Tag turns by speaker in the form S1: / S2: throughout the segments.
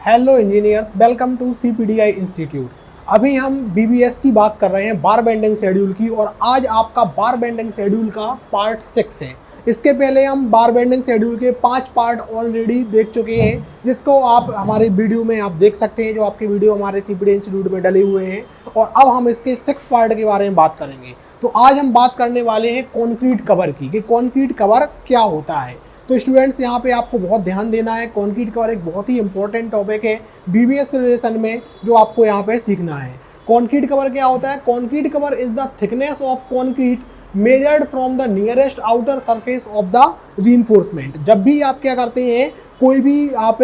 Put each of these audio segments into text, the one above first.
S1: Hello engineers, welcome to CPDI institute. अभी हम BBS की बात कर रहे हैं, बार बेंडिंग शेड्यूल की, और आज आपका बार बेंडिंग शेड्यूल का पार्ट 6 है। इसके पहले हम बार बेंडिंग शेड्यूल के 5 पार्ट ऑलरेडी देख चुके हैं, जिसको आप हमारे वीडियो में आप देख सकते हैं, जो आपके वीडियो हमारे CPDI इंस्टीट्यूट में डले हुए हैं। और अब हम इसके 6 पार्ट के बारे में बात करेंगे। तो आज हम बात करने वाले हैं कॉन्क्रीट कवर की, कि कॉन्क्रीट कवर क्या होता है। तो स्टूडेंट्स, यहाँ पे आपको बहुत ध्यान देना है। कॉन्क्रीट कवर एक बहुत ही इंपॉर्टेंट टॉपिक है BBS के रिलेशन में, जो आपको यहाँ पे सीखना है। कॉन्क्रीट कवर क्या होता है? Concrete cover is the thickness of concrete measured from the nearest outer surface of the reinforcement. जब भी आप क्या करते हैं, कोई भी आप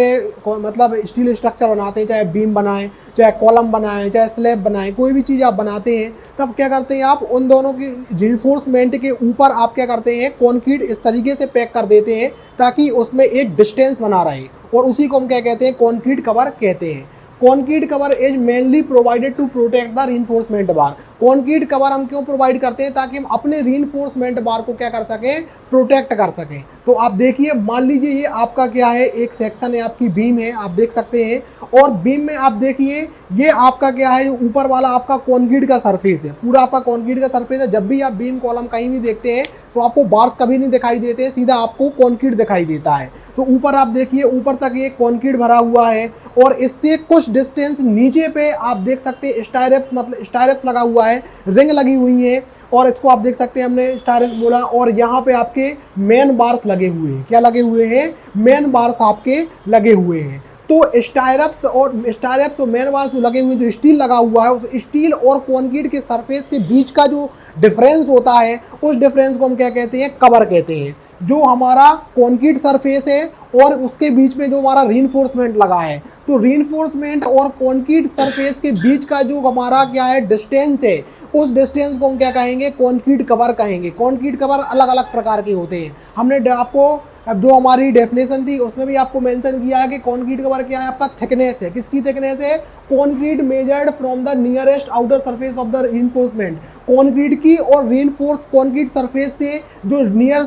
S1: मतलब स्टील स्ट्रक्चर बनाते हैं, चाहे बीम बनाएं, चाहे कॉलम बनाएं, चाहे स्लैब बनाएं, कोई भी चीज़ आप बनाते हैं, तब क्या करते हैं, आप उन दोनों की रीइंफोर्समेंट के ऊपर आप क्या करते हैं, कंक्रीट इस तरीके से पैक कर देते हैं ताकि उसमें एक डिस्टेंस बना रहे, और उसी को हम क्या कहते हैं, कंक्रीट कवर कहते हैं। Concrete cover is mainly provided to protect the reinforcement bar. Concrete cover हम क्यों प्रोवाइड करते हैं? ताकि हम अपने रीइंफोर्समेंट बार को क्या कर सकें, प्रोटेक्ट कर सकें। तो आप देखिए, मान लीजिए ये आपका क्या है, एक सेक्शन है, आपकी बीम है, आप देख सकते हैं। और बीम में आप देखिए, ये आपका क्या है, ऊपर वाला आपका कंक्रीट का सरफेस है, पूरा आपका कंक्रीट का सरफेस है। जब भी आप बीम कॉलम कहीं भी देखते हैं तो आपको बार्स कभी नहीं दिखाई देते, सीधा आपको कंक्रीट दिखाई देता है। तो ऊपर आप देखिए, ऊपर तक ये कंक्रीट भरा हुआ है, और इससे कुछ डिस्टेंस नीचे पे आप देख सकते हैं स्टायरेप्स, मतलब स्टायरेप्स लगा हुआ है, रिंग लगी हुई है, और इसको आप देख सकते हैं, हमने स्टायरेप्स बोला। और यहाँ पे आपके मेन बार्स लगे हुए हैं। क्या लगे हुए हैं? मेन बार्स आपके लगे हुए हैं। तो स्टायरेप्स और मेन बार्स जो लगे हुए हैं, जो स्टील लगा हुआ है, उस स्टील और कंक्रीट के सरफेस के बीच का जो डिफरेंस होता है, उस डिफरेंस को हम क्या कहते हैं, कवर कहते हैं। जो हमारा कंक्रीट सरफेस है और उसके बीच में जो हमारा रीइंफोर्समेंट लगा है, तो रीइंफोर्समेंट और कंक्रीट सरफेस के बीच का जो हमारा क्या है, डिस्टेंस है, उस डिस्टेंस को हम क्या कहेंगे, कंक्रीट कवर कहेंगे। कंक्रीट कवर अलग अलग प्रकार के होते हैं। हमने आपको अब जो हमारी डेफिनेशन थी उसमें भी आपको मेंशन किया है कि कंक्रीट कवर क्या है, आपका थिकनेस है। किसकी थिकनेस है? Concrete measured from the nearest outer surface of the reinforcement. Concrete की और रीइंफोर्स कंक्रीट सरफेस से जो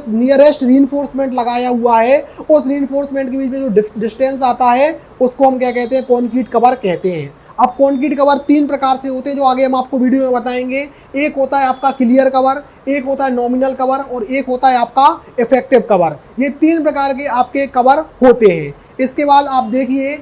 S1: नियरेस्ट रीइंफोर्समेंट लगाया हुआ है, उस रीइंफोर्समेंट के बीच में जो डिस्टेंस आता है, उसको हम क्या कहते हैं, कंक्रीट कवर कहते हैं। अब कंक्रीट कवर 3 प्रकार से होते हैं, जो आगे हम आपको वीडियो में बताएंगे। एक होता है आपका क्लियर कवर, एक होता है नॉमिनल कवर, और एक होता है आपका इफेक्टिव कवर। ये 3 प्रकार के आपके कवर होते हैं। इसके बाद आप देखिए,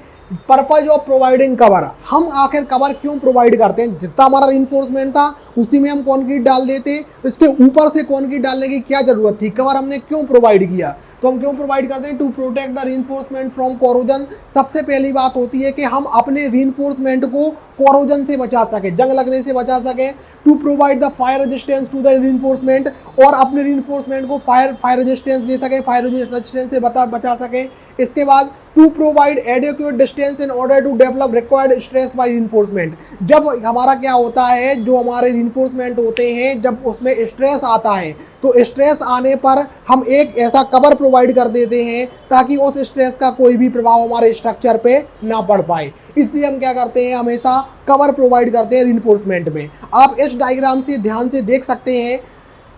S1: पर्पज ऑफ प्रोवाइडिंग कवर। हम आखिर कवर क्यों प्रोवाइड करते हैं? जितना हमारा रीइंफोर्समेंट था उसी में हम कंक्रीट डाल देते, तो इसके ऊपर से कंक्रीट डालने की क्या जरूरत थी? कवर हमने क्यों प्रोवाइड किया? तो हम क्यों प्रोवाइड करते हैं? To protect the reinforcement from corrosion. सबसे पहली बात होती है कि हम अपने रीइंफोर्समेंट को कोरोजन से बचा सके, जंग लगने से बचा सके। To provide the fire resistance to the reinforcement, और अपने रीइंफोर्समेंट को फायर रेजिस्टेंस दे सके, फायर रेजिस्टेंस से बचा सके। इसके बाद to provide adequate distance in order to develop required stress by reinforcement. जब हमारा क्या होता है, जो हमारे रीइंफोर्समेंट होते हैं, जब उसमें स्ट्रेस आता है, तो स्ट्रेस आने पर हम एक ऐसा कवर प्रोवाइड कर देते हैं ताकि उस स्ट्रेस का कोई भी प्रभाव हमारे स्ट्रक्चर पे ना पड़ पाए। इसलिए हम क्या करते हैं, हमेशा कवर प्रोवाइड करते हैं रीइंफोर्समेंट में। आप इस डायग्राम से ध्यान से देख सकते हैं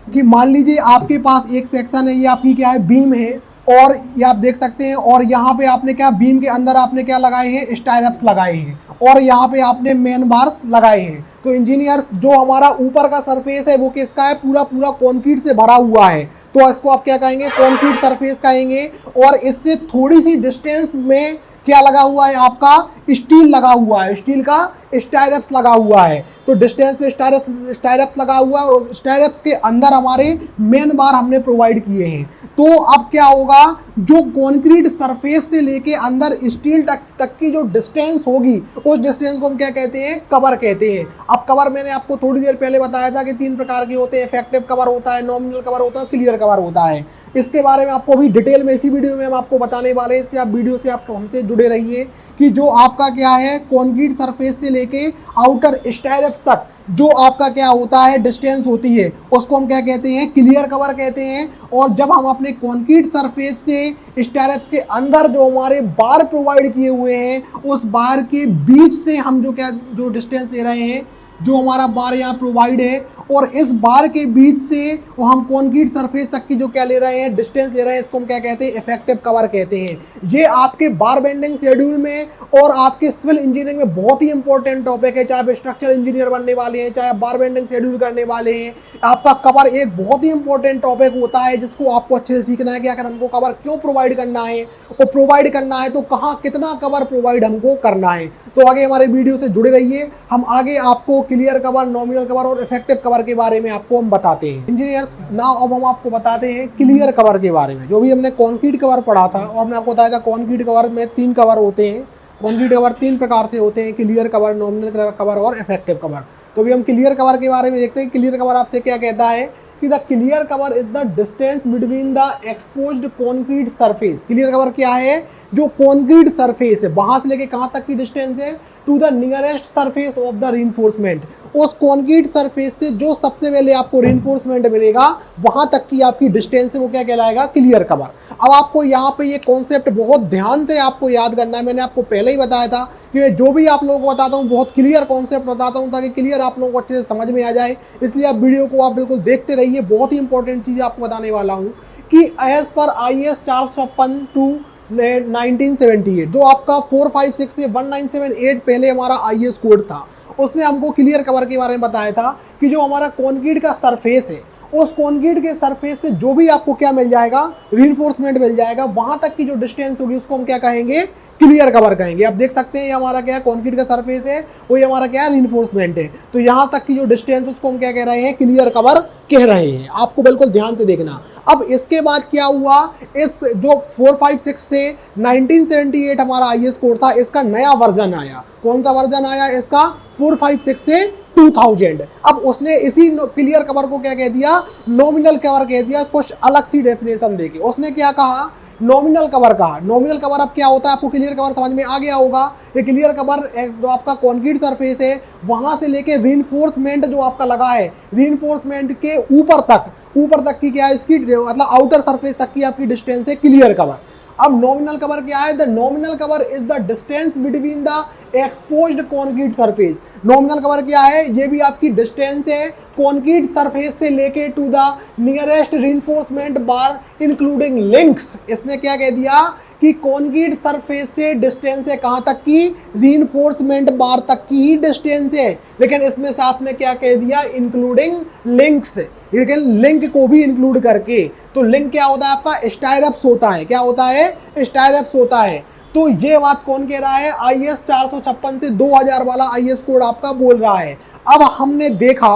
S1: कि मान लीजिए आपके पास एक सेक्शन है, ये आपकी क्या है, बीम है, और ये आप देख सकते हैं, और यहाँ पे आपने क्या, बीम के अंदर आपने क्या लगाए हैं, स्टायरेप्स लगाए हैं, और यहाँ पे आपने मेन बार्स लगाए हैं। तो इंजीनियर्स, जो हमारा ऊपर का सरफेस है वो किसका है? पूरा कंक्रीट से भरा हुआ है, तो इसको आप क्या कहेंगे, कंक्रीट सरफेस कहेंगे। और इससे थोड़ी सी डिस्टेंस में क्या लगा हुआ है, आपका स्टील लगा हुआ है, स्टील का स्टायरेप्स लगा हुआ है। तो डिस्टेंस पे स्टायरेप्स लगा हुआ है, और स्टायरेप्स के अंदर हमारे मेन बार हमने प्रोवाइड किए हैं। तो अब क्या होगा, जो कंक्रीट सरफेस से लेके अंदर स्टील तक की जो डिस्टेंस होगी, उस डिस्टेंस को हम क्या कहते हैं, कवर कहते हैं। अब कवर मैंने आपको थोड़ी देर पहले बताया था कि 3 प्रकार के होते हैं। इफेक्टिव कवर होता है, नॉमिनल कवर होता है, क्लियर कवर होता है। इसके बारे में आपको अभी डिटेल में इसी वीडियो में हम आपको बताने वाले हैं। इससे आप वीडियो से आप हमसे जुड़े रहिए कि जो आपका क्या है, कंक्रीट सरफेस से लेके आउटर स्टायरेप्स तक जो आपका क्या होता है, डिस्टेंस होती है, उसको हम क्या कहते हैं, क्लियर कवर कहते हैं। और जब हम अपने कंक्रीट सरफेस से स्टायरेप्स के अंदर जो हमारे बार प्रोवाइड किए हुए हैं, उस बार के बीच से हम जो डिस्टेंस दे रहे हैं, जो हमारा बार यहाँ प्रोवाइड है, और इस बार के बीच से वो हम कंक्रीट सरफेस तक की जो क्या ले रहे हैं, डिस्टेंस ले रहे हैं, इसको हम क्या कहते हैं, इफेक्टिव कवर कहते हैं। ये आपके बार बेंडिंग शेड्यूल में और आपके सिविल इंजीनियरिंग में बहुत ही इंपॉर्टेंट टॉपिक है। चाहे आप स्ट्रक्चरल इंजीनियर बनने वाले हैं, चाहे आप बार बेंडिंग शेड्यूल करने वाले हैं, आपका कवर एक बहुत ही इंपॉर्टेंट टॉपिक होता है जिसको आपको अच्छे से सीखना है कि आखिर हमको कवर क्यों प्रोवाइड करना है, और प्रोवाइड करना है तो कहाँ कितना कवर प्रोवाइड हमको करना है। तो आगे हमारे वीडियो से जुड़े रहिए, हम आगे आपको क्लियर कवर, नॉमिनल कवर और इफेक्टिव कवर के बारे में आपको हम बताते हैं। इंजीनियर्स नाउ अब हम आपको बताते हैं क्लियर कवर के बारे में। जो भी हमने कंक्रीट कवर पढ़ा था और हमने आपको बताया था कंक्रीट कवर में 3 कवर होते हैं। कंक्रीट कवर 3 प्रकार से होते हैं, क्लियर कवर, नॉमिनल कवर और इफेक्टिव कवर। तो अभी हम क्लियर कवर के बारे में देखते हैं। क्लियर कवर आपसे क्या कहता है कि the clear cover is the distance between the exposed concrete surface. Clear cover क्या है? जो कंक्रीट सरफेस है वहां से लेके कहां तक की डिस्टेंस है, to the nearest surface of the reinforcement. उस कंक्रीट सरफेस से जो सबसे पहले आपको रीइंफोर्समेंट मिलेगा वहां तक की आपकी डिस्टेंस है, वो क्या कहलाएगा, क्लियर कवर। अब आपको यहाँ पे ये कॉन्सेप्ट बहुत ध्यान से आपको याद करना है। मैंने आपको पहले ही बताया था कि मैं जो भी आप लोगों को बताता हूँ बहुत क्लियर कॉन्सेप्ट बताता हूँ ताकि क्लियर आप लोगों को अच्छे से समझ में आ जाए। इसलिए आप वीडियो को आप बिल्कुल देखते रहिए। बहुत ही इंपॉर्टेंट चीज़ आपको बताने वाला हूँ कि एज पर IS 456 1978 जो आपका 456 से 1978 पहले हमारा IS कोड था, उसने हमको क्लियर कवर के बारे में बताया था कि जो हमारा कंक्रीट का सरफेस है उस कंक्रीट के सरफेस से जो भी आपको क्या मिल जाएगा, रीइंफोर्समेंट मिल जाएगा, वहां तक की जो डिस्टेंस होगी उसको हम क्या कहेंगे, क्लियर कवर कहेंगे। आप देख सकते हैं ये हमारा क्या है, कंक्रीट का सरफेस है, वो ये हमारा क्या है, रीइंफोर्समेंट है। तो यहां तक की जो डिस्टेंस उसको हम क्या कह रहे हैं, क्लियर कवर कह रहे हैं। आपको बिल्कुल ध्यान से देखना। अब इसके बाद क्या हुआ, इस जो 456 से 1978 हमारा IS कोड था, इसका नया वर्जन आया। कौन सा वर्जन आया इसका? 456 से 2000। अब उसने इसी क्लियर कवर को क्या कह दिया, नॉमिनल कवर कह दिया, कुछ अलग सी डेफिनेशन देके। उसने क्या कहा, नॉमिनल कवर कहा। नॉमिनल कवर अब क्या होता है, आपको क्लियर कवर समझ में आ गया होगा। ये क्लियर कवर जो आपका कंक्रीट सरफेस है वहां से लेके रीइंफोर्समेंट जो आपका लगा है, रीइंफोर्समेंट के ऊपर तक की क्या है, इसकी मतलब आउटर सरफेस तक की आपकी डिस्टेंस है क्लियर कवर। अब नॉमिनल कवर क्या है? The nominal cover is the distance between the exposed concrete surface. Nominal cover क्या है? ये भी आपकी डिस्टेंस है कंक्रीट सरफेस से लेके to the nearest reinforcement bar including links. इसने क्या कह दिया कि कंक्रीट सरफेस से डिस्टेंस है कहां तक की, रीइंफोर्समेंट बार तक की ही डिस्टेंस है, लेकिन इसमें साथ में क्या कह दिया, इंक्लूडिंग लिंक्स, लेकिन लिंक को भी इंक्लूड करके। तो लिंक क्या होता है आपका, स्टायरप्स होता है। क्या होता है? स्टायरप्स होता है। तो ये बात कौन कह रहा है? IS 456 से 2000 वाला IS कोड आपका बोल रहा है। अब हमने देखा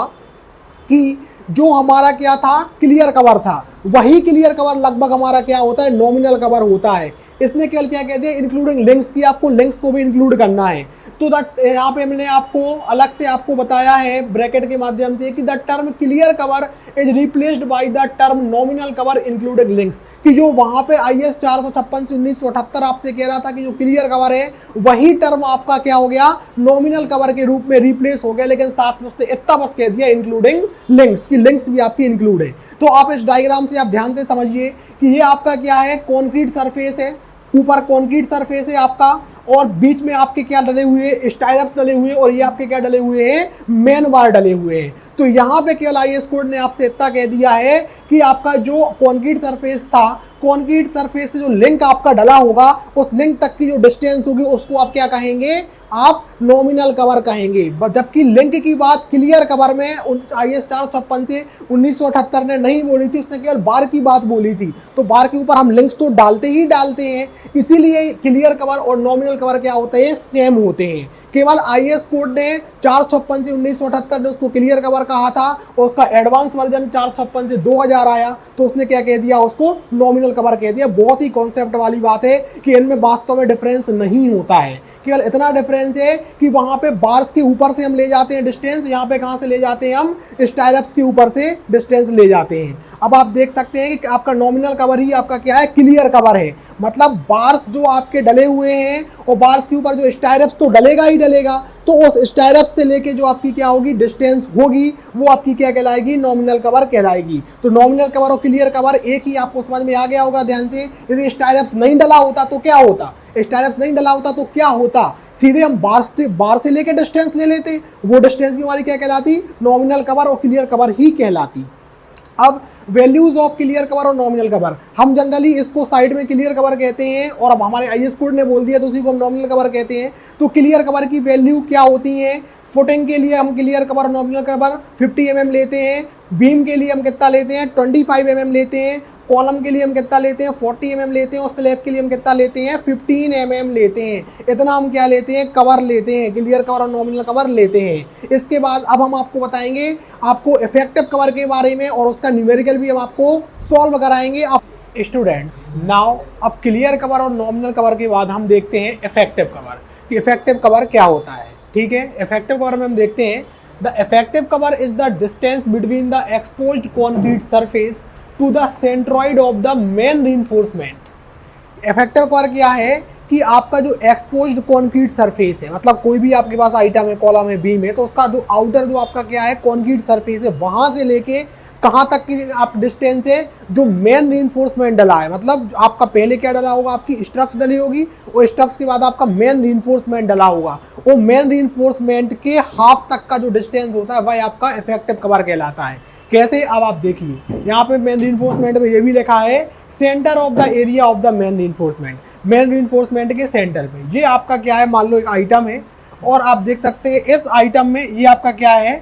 S1: कि जो हमारा क्या था, क्लियर कवर था, वही क्लियर कवर लगभग हमारा क्या होता है, नॉमिनल कवर होता है। इसने केवल क्या कह दिया, इंक्लूडिंग लिंक्स की, आपको लिंक्स को भी इंक्लूड करना है। तो यहाँ पे मैंने आपको अलग से आपको बताया है ब्रैकेट के माध्यम से कि the term clear cover is replaced by the term nominal cover including links. कि जो वहां पे IS 456 से 1978 आपसे कह रहा था कि जो क्लियर कवर है वही टर्म आपका क्या हो गया, नॉमिनल कवर के रूप में रिप्लेस हो गया, लेकिन साथ में उसने इतना बस कह दिया इंक्लूडिंग लिंक्स, की लिंक्स भी आपकी इंक्लूड है। तो आप इस डायग्राम से आप ध्यान से समझिए कि ये आपका क्या है, कॉन्क्रीट सरफेस है, ऊपर कॉन्क्रीट सरफेस है आपका, और बीच में आपके क्या डले हुए, स्टायरप्स डले हुए, और ये आपके क्या डले हुए हैं, मेन बार डले हुए हैं। तो यहाँ पे केवल IS कोड ने आपसे इतना कह दिया है कि आपका जो कॉन्क्रीट सरफेस था, कॉन्क्रीट सरफेस से जो लिंक आपका डला होगा, उस लिंक तक की जो डिस्टेंस होगी उसको आप क्या कहेंगे, आप नॉमिनल कवर कहेंगे। जबकि लिंक की बात क्लियर कवर में IS 456 से 1978 ने नहीं बोली थी, उसने केवल बार की बात बोली थी। तो बार के ऊपर हम लिंक्स तो डालते हैं, इसीलिए क्लियर कवर और नॉमिनल कवर क्या होते हैं, सेम होते हैं। केवल IS कोड ने 456 से 1978 ने उसको क्लियर कवर कहा था, और उसका एडवांस वर्जन 456 से 2000 आया तो उसने क्या कह दिया, उसको नॉमिनल कवर कह दिया। बहुत ही कॉन्सेप्ट वाली बात है कि इनमें वास्तव में डिफरेंस नहीं होता है, केवल इतना डिफरेंस है कि वहां पे बार्स के ऊपर से हम ले जाते हैं डिस्टेंस, यहाँ पे कहां से ले जाते हैं, हम स्टायरप्स के ऊपर से डिस्टेंस ले जाते हैं। अब आप देख सकते हैं कि आपका नॉमिनल कवर ही आपका क्या है, क्लियर कवर है। मतलब बार्स जो आपके डले हुए हैं और बार्स के ऊपर जो स्टायरप्स तो डलेगा ही डलेगा, तो उस स्टायरप्स से लेके जो आपकी क्या होगी, डिस्टेंस होगी, वो आपकी क्या कहलाएगी, नॉमिनल कवर कहलाएगी। तो नॉमिनल कवर और क्लियर कवर एक ही, आपको समझ में आ गया होगा ध्यान से। यदि स्टायरप्स नहीं डला होता तो क्या होता, स्टायरप्स नहीं डला होता तो क्या होता, सीधे हम बार से लेके डिस्टेंस ले लेते, वो डिस्टेंस भी हमारी क्या कहलाती, नॉमिनल कवर और क्लियर कवर ही कहलाती। अब वैल्यूज ऑफ क्लियर कवर और नॉमिनल कवर, हम जनरली इसको साइड में क्लियर कवर कहते हैं, और अब हमारे IAS कोड ने बोल दिया तो उसी को हम नॉमिनल कवर कहते हैं। तो क्लियर कवर की वैल्यू क्या होती है, फुटिंग के लिए हम क्लियर कवर और नॉमिनल कवर 50 mm लेते हैं, बीम के लिए हम कितना लेते हैं 25 mm लेते हैं, कॉलम के लिए हम कितना लेते हैं 40 mm लेते हैं, और स्लैब के लिए हम कितना लेते हैं 15 mm लेते हैं। इतना हम क्या लेते हैं, कवर लेते हैं, क्लियर कवर और नॉमिनल कवर लेते हैं। इसके बाद अब हम आपको बताएंगे आपको इफेक्टिव कवर के बारे में, और उसका न्यूमेरिकल भी हम आपको सॉल्व कराएंगे। अब स्टूडेंट्स नाउ अब क्लियर कवर और नॉमिनल कवर के बाद हम देखते हैं इफेक्टिव कवर कि इफेक्टिव कवर क्या होता है। ठीक है, इफेक्टिव कवर में हम देखते हैं the effective cover is the distance between the exposed concrete surface to the centroid of the main reinforcement. Effective cover क्या है कि आपका जो एक्सपोज्ड कॉन्क्रीट सरफेस है, मतलब कोई भी आपके पास आइटम है, कॉलम है, बीम है, तो उसका जो आउटर जो आपका क्या है कॉन्क्रीट सरफेस है, वहां से लेके कहाँ तक की आप डिस्टेंस है जो मेन रीइंफोर्समेंट डला है, मतलब आपका पहले क्या डला होगा, आपकी स्ट्रप्स डली होगी, और स्ट्रप्स के बाद आपका मेन रीइंफोर्समेंट डला होगा, वो मेन रीइंफोर्समेंट के हाफ तक का जो डिस्टेंस होता है वह आपका इफेक्टिव कवर कहलाता है। कैसे, अब आप देखिए यहाँ पे मेन रीइंफोर्समेंट में ये भी लिखा है centre of the area of the main reinforcement, main reinforcement के सेंटर पे। ये आपका क्या है, मान लो एक आइटम है, और आप देख सकते हैं इस आइटम में ये आपका क्या है,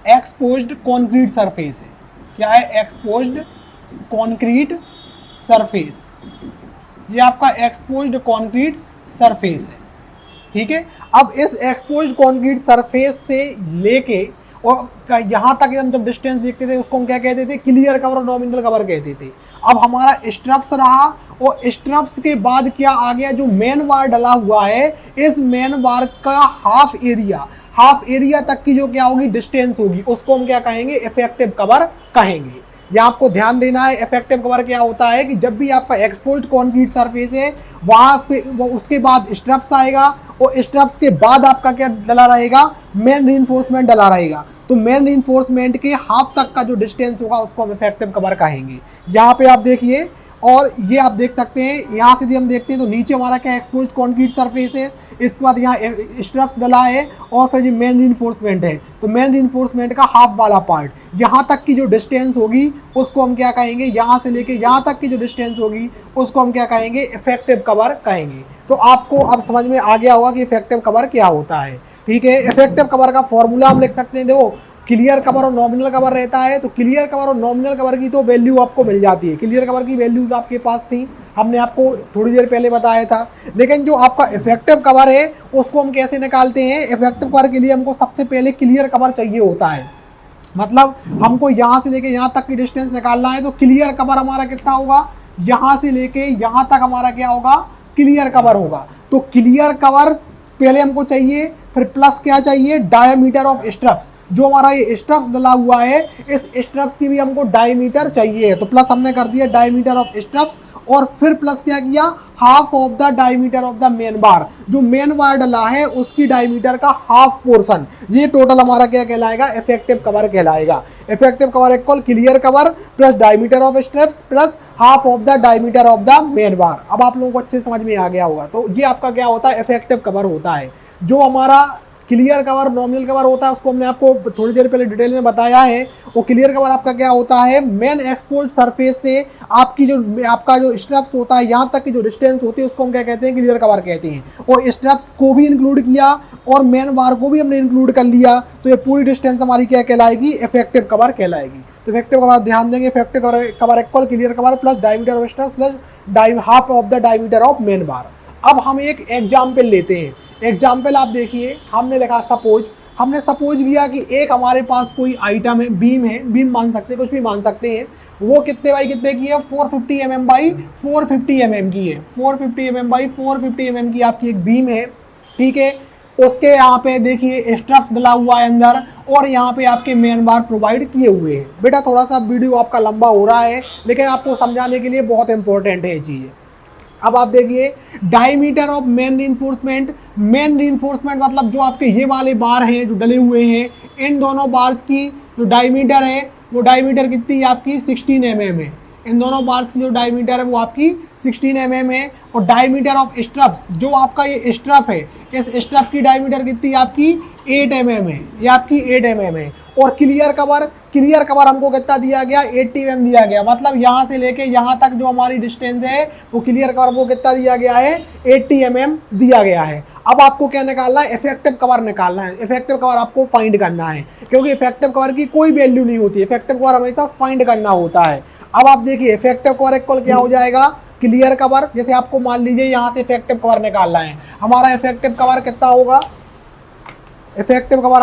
S1: एक्सपोज्ड कॉन्क्रीट सरफेस है। क्या है, एक्सपोज्ड कॉन्क्रीट सरफेस, ये आपका एक्सपोज्ड कॉन्क्रीट सरफेस है। ठीक है, अब इस एक्सपोज्ड कॉन्क्रीट सरफेस से लेके और यहाँ तक हम जब डिस्टेंस देखते थे उसको हम क्या कहते थे, क्लियर कवर और नॉमिनल कवर कहते थे। अब हमारा स्ट्रप्स रहा, और स्ट्रप्स के बाद क्या आ गया, जो मेन बार डला हुआ है, इस मेन बार का हाफ एरिया तक की जो क्या होगी डिस्टेंस होगी, उसको हम क्या कहेंगे, इफेक्टिव कवर कहेंगे। या आपको ध्यान देना है इफेक्टिव कवर क्या होता है कि जब भी आपका एक्सपोज्ड कॉन्क्रीट सरफेस है वहां पे उसके बाद स्ट्रप्स आएगा, और स्ट्रप्स के बाद आपका क्या डला रहेगा, मेन रीइंफोर्समेंट डला रहेगा। तो मेन रीइंफोर्समेंट के हाफ तक का जो डिस्टेंस होगा उसको हम इफेक्टिव कवर कहेंगे। यहाँ पे आप देखिए, और ये आप देख सकते हैं, यहाँ से भी हम देखते हैं तो नीचे हमारा क्या एक्सपोज्ड कॉन्क्रीट सरफेस है, इसके बाद यहाँ स्ट्रप्स डला है, और फिर जो मेन रीइंफोर्समेंट है, तो मेन रीइंफोर्समेंट का हाफ वाला पार्ट, यहाँ तक की जो डिस्टेंस होगी उसको हम क्या कहेंगे, यहाँ से लेके यहाँ तक की जो डिस्टेंस होगी उसको हम क्या कहेंगे, इफेक्टिव कवर कहेंगे। तो आपको अब समझ में आ गया होगा कि इफेक्टिव कवर क्या होता है। ठीक है, इफेक्टिव कवर का फॉर्मूला हम लिख सकते हैं, देखो क्लियर कवर और नॉमिनल कवर रहता है, तो क्लियर कवर और नॉमिनल कवर की तो वैल्यू आपको मिल जाती है। क्लियर कवर की वैल्यूज आपके पास थी, हमने आपको थोड़ी देर पहले बताया था। लेकिन जो आपका इफेक्टिव कवर है उसको हम कैसे निकालते हैं, इफेक्टिव कवर के लिए हमको सबसे पहले क्लियर कवर चाहिए होता है, मतलब हमको यहाँ से लेके यहाँ तक की डिस्टेंस निकालना है, तो क्लियर कवर हमारा कितना होगा, यहाँ से लेके यहाँ तक हमारा क्या होगा, क्लियर कवर होगा। तो क्लियर कवर पहले हमको चाहिए, फिर प्लस क्या चाहिए, डायमीटर ऑफ स्ट्रप्स, जो हमारा ये स्ट्रप्स डला हुआ है इस स्ट्रप्स की भी हमको डायमीटर चाहिए, तो प्लस हमने कर दिया डायमीटर ऑफ स्ट्रप्स, और फिर प्लस क्या किया, half of the diameter of the main बार, जो मेन बार डला है उसकी डायमीटर का हाफ पोर्शन, ये टोटल हमारा क्या कहलाएगा, इफेक्टिव कवर कहलाएगा। Effective cover equal clear cover plus diameter of stirrups plus half of the diameter of the main bar. अब आप लोगों को अच्छे समझ में आ गया होगा, तो ये आपका क्या होता है, इफेक्टिव कवर होता है। जो हमारा क्लियर कवर नॉमिनल कवर होता है उसको हमने आपको थोड़ी देर पहले डिटेल में बताया है। वो क्लियर कवर आपका क्या होता है, मेन एक्सपोज्ड सरफेस से आपका जो स्ट्रप्स होता है यहाँ तक की जो डिस्टेंस होती है उसको हम क्या कहते हैं, क्लियर कवर कहते हैं। और स्ट्रप्स को भी इंक्लूड किया और मेन बार को भी हमने इंक्लूड कर लिया, तो ये पूरी डिस्टेंस हमारी क्या कहलाएगी, इफेक्टिव कवर कहलाएगी। तो इफेक्टिव कवर ध्यान देंगे, effective cover equal clear cover plus diameter of stirrups plus half of the diameter of main bar. अब हम एक एग्जाम्पल लेते हैं। एग्जाम्पल आप देखिए, हमने लिखा सपोज, हमने सपोज किया कि एक हमारे पास कोई आइटम है, बीम मान सकते हैं, कुछ भी मान सकते हैं, वो कितने बाई कितने की है, 450 mm बाई 450 mm की है, 450 mm बाई 450 mm की आपकी एक बीम है। ठीक है, उसके यहाँ पे देखिए स्ट्रप्स डला हुआ है अंदर, और यहाँ पे आपके मेन बार प्रोवाइड किए हुए हैं। बेटा थोड़ा सा वीडियो आपका लंबा हो रहा है, लेकिन आपको समझाने के लिए बहुत इंपॉर्टेंट है ये चीज़। अब आप देखिए diameter of main reinforcement, main reinforcement मतलब जो आपके ये वाले बार हैं जो डले हुए हैं, इन दोनों बार्स की जो डायमीटर है वो डायमीटर कितनी है आपकी 16 mm है। इन दोनों बार्स की जो डायमीटर है वो आपकी 16 mm है। और डायमीटर ऑफ स्ट्रप्स, जो आपका ये स्ट्रप है, इस स्ट्रप की डायमीटर कितनी है आपकी 8 mm है, ये आपकी 8 mm है। और क्लियर कवर हमको कितना दिया गया 80 mm दिया गया, मतलब यहाँ से लेके यहाँ तक जो हमारी डिस्टेंस है वो क्लियर कवर को कितना दिया गया है 80 mm दिया गया है। अब आपको क्या निकालना है, इफेक्टिव कवर निकालना है। इफेक्टिव कवर आपको फाइंड करना है, क्योंकि इफेक्टिव कवर की कोई वैल्यू नहीं होती है, इफेक्टिव कवर हमेशा फाइंड करना होता है। अब आप देखिए इफेक्टिव कवर इक्वल क्या हो जाएगा, क्लियर कवर। जैसे आपको मान लीजिए यहाँ से इफेक्टिव कवर निकालना है, हमारा इफेक्टिव कवर कितना होगा, इफेक्टिव कवर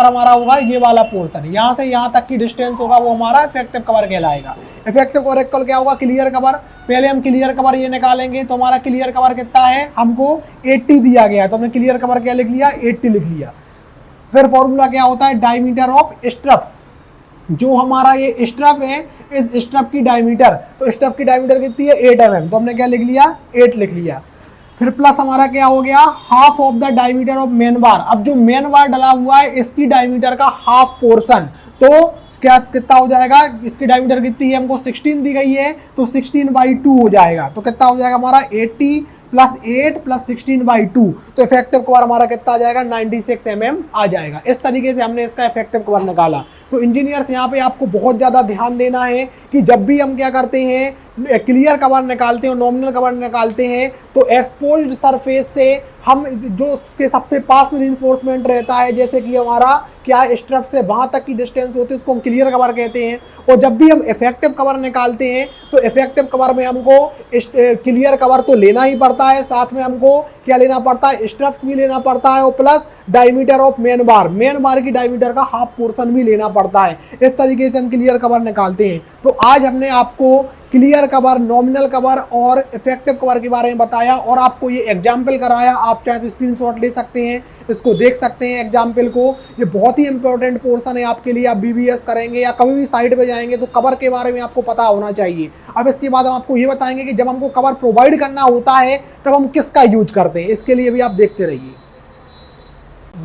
S1: हमारा होगा ये वाला पोर्शन, यहाँ से यहाँ तक की डिस्टेंस होगा वो हमारा इफेक्टिव कवर कहलाएगा। इफेक्टिव कवर इक्वल क्या होगा, क्लियर कवर। पहले हम क्लियर कवर ये निकालेंगे, तो हमारा क्लियर कवर कितना है, हमको 80 दिया गया है, तो हमने क्लियर कवर क्या लिख लिया 80 लिख लिया। फिर फॉर्मूला क्या होता है, डायमीटर ऑफ स्ट्रप्स, जो हमारा ये स्ट्रप है इस स्ट्रप की डायमीटर, तो स्ट्रप की डायमीटर कितनी है 8 mm, तो हमने क्या लिख लिया 8 लिख लिया। फिर प्लस हमारा क्या हो गया, half of the diameter of main bar. अब जो मेन बार डला हुआ है इसकी डायमीटर का हाफ पोर्शन, तो क्या कितना हो जाएगा, इसकी डायमीटर कितनी है हमको 16 दी गई है, तो 16/2 हो जाएगा। तो कितना हो जाएगा हमारा 80 + 8 + 16/2, तो इफेक्टिव कवर हमारा कितना आ जाएगा 96 mm आ जाएगा। इस तरीके से हमने इसका इफेक्टिव कवर निकाला। तो इंजीनियर्स यहाँ पे आपको बहुत ज़्यादा ध्यान देना है कि जब भी हम क्या करते हैं क्लियर कवर निकालते हैं और नॉमिनल कवर निकालते हैं, तो एक्सपोज्ड सरफेस से हम जो उसके सबसे पास में रिइंफोर्समेंट रहता है, जैसे कि हमारा क्या स्ट्रप से वहां तक की डिस्टेंस होती है, उसको हम क्लियर कवर कहते हैं। और जब भी हम इफेक्टिव कवर निकालते हैं तो इफेक्टिव कवर में हमको क्लियर कवर तो लेना ही पड़ता है, साथ में हमको क्या लेना पड़ता है, स्ट्रप्स भी लेना पड़ता है, और प्लस डायमीटर ऑफ मेन बार की डायमीटर का हाफ पोर्शन भी लेना पड़ता है। इस तरीके से हम क्लियर कवर निकालते हैं। तो आज हमने आपको क्लियर कवर, नॉमिनल कवर और इफेक्टिव कवर के बारे में बताया और आपको ये एग्जाम्पल कराया। आप चाहे तो स्क्रीनशॉट ले सकते हैं, इसको देख सकते हैं एग्जाम्पल को। ये बहुत ही इंपॉर्टेंट पोर्शन है आपके लिए। आप बीबीएस करेंगे या कभी भी साइट पे जाएंगे तो कवर के बारे में आपको पता होना चाहिए। अब इसके बाद हम आपको ये बताएंगे कि जब हमको कवर प्रोवाइड करना होता है तब हम किसका यूज करते हैं। इसके लिए भी आप देखते रहिए।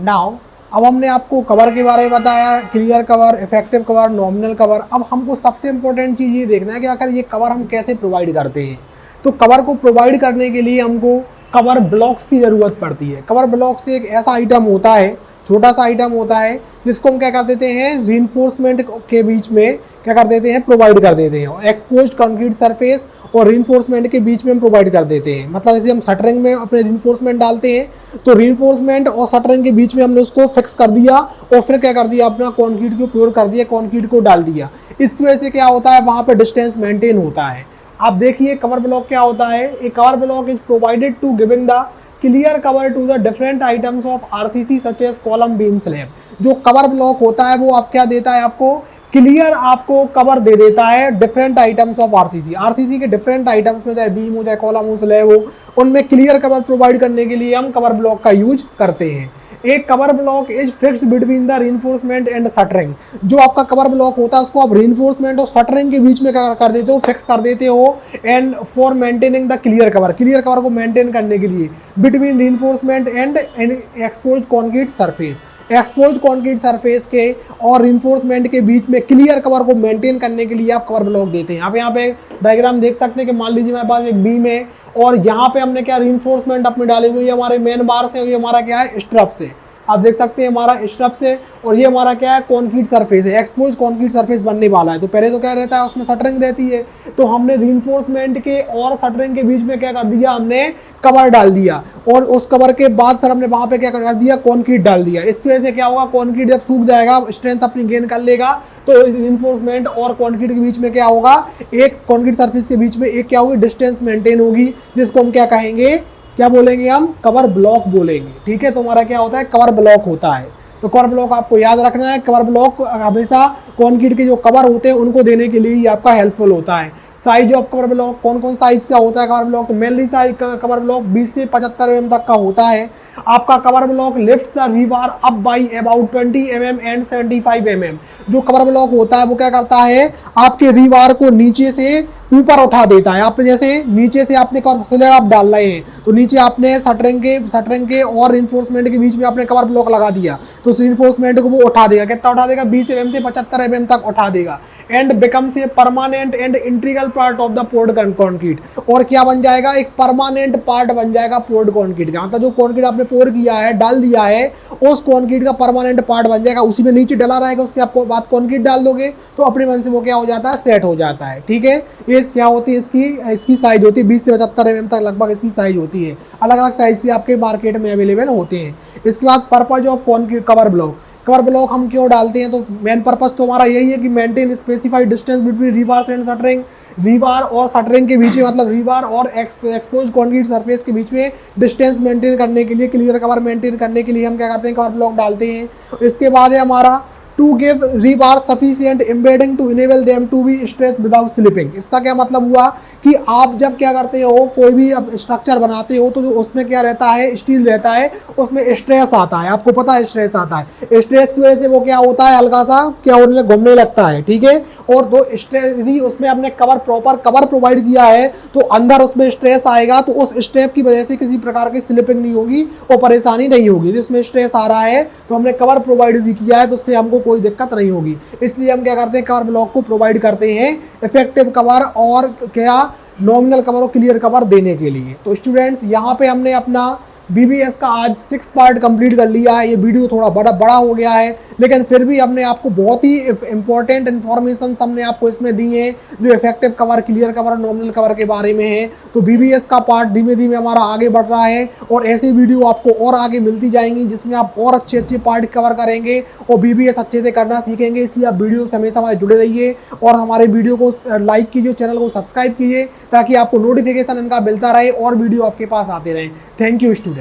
S1: नाउ अब हमने आपको कवर के बारे में बताया, clear cover, effective cover, nominal cover. अब हमको सबसे इंपॉर्टेंट चीज़ ये देखना है कि आखिर ये कवर हम कैसे प्रोवाइड करते हैं। तो कवर को प्रोवाइड करने के लिए हमको कवर ब्लॉक्स की ज़रूरत पड़ती है। कवर ब्लॉक्स एक ऐसा आइटम होता है, छोटा सा आइटम होता है, जिसको हम क्या कर देते हैं रीइंफोर्समेंट के बीच में क्या कर देते हैं, प्रोवाइड कर देते हैं। और एक्सपोज्ड कंक्रीट सरफेस और रीइंफोर्समेंट के बीच में हम प्रोवाइड कर देते हैं। मतलब जैसे हम शटरिंग में अपने रीइंफोर्समेंट डालते हैं, तो रीइंफोर्समेंट और शटरिंग के बीच में हमने उसको फिक्स कर दिया और फिर क्या कर दिया, अपना कंक्रीट को प्योर कर दिया, कंक्रीट को डाल दिया। इसकी वजह से क्या होता है, वहाँ पर डिस्टेंस मेंटेन होता है। आप देखिए कवर ब्लॉक क्या होता है। A cover block is provided to giving the clear cover to the different items of RCC such as column, beam, slab. जो कवर ब्लॉक होता है वो आप क्या देता है, आपको क्लियर आपको कवर दे देता है डिफरेंट आइटम्स ऑफ आरसीसी के डिफरेंट आइटम्स में, चाहे बीम हो, चाहे कॉलम हो, स्लैब हो, उनमें क्लियर कवर प्रोवाइड करने के लिए हम कवर ब्लॉक का यूज करते हैं। एक cover block is fixed between the reinforcement and shuttering. जो आपका कवर ब्लॉक होता है उसको आप रीइंफोर्समेंट और शटरिंग के बीच में क्या कर देते हो, फिक्स कर देते हो। And for maintaining the clear cover को मेंटेन करने के लिए between reinforcement and exposed concrete surface, exposed concrete surface के और रिइंफोर्समेंट के बीच में क्लियर कवर को मेंटेन करने के लिए आप कवर ब्लॉक देते हैं। आप यहाँ पे डायग्राम देख सकते हैं कि मान लीजिए मेरे पास एक बीम है और यहाँ पे हमने क्या रिइंफोर्समेंट अपने डाली हुई है हमारे मेन बार से, और ये हमारा क्या है स्ट्रप से। आप देख सकते हैं हमारा स्ट्रप से, और ये हमारा क्या है कंक्रीट सरफेस है, एक्सपोज कंक्रीट सरफेस बनने वाला है। तो पहले तो क्या रहता है, उसमें शटरिंग रहती है, तो हमने रिइंफोर्समेंट के और शटरिंग के बीच में क्या कर दिया, हमने कवर डाल दिया, और उस कवर के बाद फिर हमने वहां पे क्या कर दिया, कंक्रीट डाल दिया। इसकी वजह से क्या होगा, कंक्रीट जब सूख जाएगा, स्ट्रेंथ अपनी गेन कर लेगा, तो रिइंफोर्समेंट और कंक्रीट के बीच में क्या होगा, एक कंक्रीट सरफेस के बीच में एक क्या होगी, डिस्टेंस मेंटेन होगी, जिसको हम क्या कहेंगे, क्या बोलेंगे, हम कवर ब्लॉक बोलेंगे। ठीक है, तो हमारा क्या होता है, कवर ब्लॉक होता है। तो कवर ब्लॉक आपको याद रखना है। कवर ब्लॉक हमेशा कंक्रीट के जो कवर होते हैं उनको देने के लिए ही आपका हेल्पफुल होता है। साइज ऑफ कवर ब्लॉक, कौन कौन साइज का होता है कवर ब्लॉक, तो मेनली साइज कवर ब्लॉक 20 से 75 mm तक का होता है। आपका cover block lift the rebar up by about 20 mm and 75 mm। जो कवर ब्लॉक होता है वो क्या करता है, आपके रीबार को नीचे से ऊपर उठा देता है। आपने जैसे नीचे से आपने स्लैब आप डाल रहे हैं, तो नीचे आपने शटरिंग के और रिइंफोर्समेंट के बीच में आपने कवर ब्लॉक लगा दिया, तो उस रिइंफोर्समेंट को वो उठा देगा। कितना उठा देगा, 20 mm से 75 mm तक उठा देगा। And becomes a permanent and integral part of the poured concrete. और क्या बन जाएगा, एक परमानेंट पार्ट बन जाएगा पोर्ड कंक्रीट का। मतलब जो कंक्रीट आपने पोर किया है, डाल दिया है, उस कंक्रीट का परमानेंट पार्ट बन जाएगा, उसी में नीचे डला रहेगा, उसके आपको बाद कंक्रीट डाल दोगे तो अपने मन से वो क्या हो जाता है, सेट हो जाता है। ठीक है, ये क्या होती है, इसकी साइज होती है 20 से 75 mm तक लगभग इसकी साइज होती है। अलग अलग साइज के आपके मार्केट में अवेलेबल होते हैं। इसके बाद purpose of concrete cover block. Cover block हम क्यों डालते हैं, तो मेन पर्पस तो हमारा यही है कि maintain specified distance between rebars and shuttering. Rebar और शटरिंग के बीच में, मतलब रीबार और एक्सपोज कंक्रीट सरफेस के बीच में डिस्टेंस मेंटेन करने के लिए, क्लियर कवर मेंटेन करने के लिए हम क्या करते हैं, कवर ब्लॉक डालते हैं। इसके बाद है हमारा to give rebar sufficient embedding to enable them to be stretch without slipping. इसका क्या मतलब हुआ कि आप जब क्या करते हो, कोई भी स्ट्रक्चर बनाते हो तो जो उसमें क्या रहता है, स्टील रहता है, उसमें स्ट्रेस आता है, आपको पता है स्ट्रेस आता है। स्ट्रेस की वजह से वो क्या होता है, हल्का सा क्या होने घूमने लगता है। ठीक है, और तो स्ट्रेस यदि उसमें हमने प्रॉपर कवर प्रोवाइड किया है तो अंदर उसमें स्ट्रेस आएगा, तो उस स्टेप की वजह से किसी प्रकार की स्लिपिंग नहीं होगी और परेशानी नहीं होगी। यदि उसमें स्ट्रेस आ रहा है तो हमने कवर प्रोवाइड किया है तो उससे हमको कोई दिक्कत नहीं होगी। इसलिए हम क्या करते हैं, कवर ब्लॉक को प्रोवाइड करते हैं इफेक्टिव कवर और क्या नॉमिनल कवर और क्लियर कवर देने के लिए। तो स्टूडेंट्स, यहाँ पे हमने अपना बीबीएस का आज 6 पार्ट कंप्लीट कर लिया है। ये वीडियो थोड़ा बड़ा हो गया है, लेकिन फिर भी हमने आपको बहुत ही इंपॉर्टेंट इन्फॉर्मेशन हमने आपको इसमें दी है, जो effective cover, clear cover, nominal cover के बारे में है। तो बीबीएस का पार्ट धीमे धीमे हमारा आगे बढ़ रहा है और ऐसे वीडियो आपको और आगे मिलती जाएंगी जिसमें आप और अच्छे पार्ट कवर करेंगे और बीबीएस अच्छे से करना सीखेंगे। इसलिए आप वीडियो से हमेशा हमारे जुड़े रहिए और हमारे वीडियो को लाइक कीजिए, चैनल को सब्सक्राइब कीजिए ताकि आपको नोटिफिकेशन इनका मिलता रहे और वीडियो आपके पास आते रहे। Thank you students.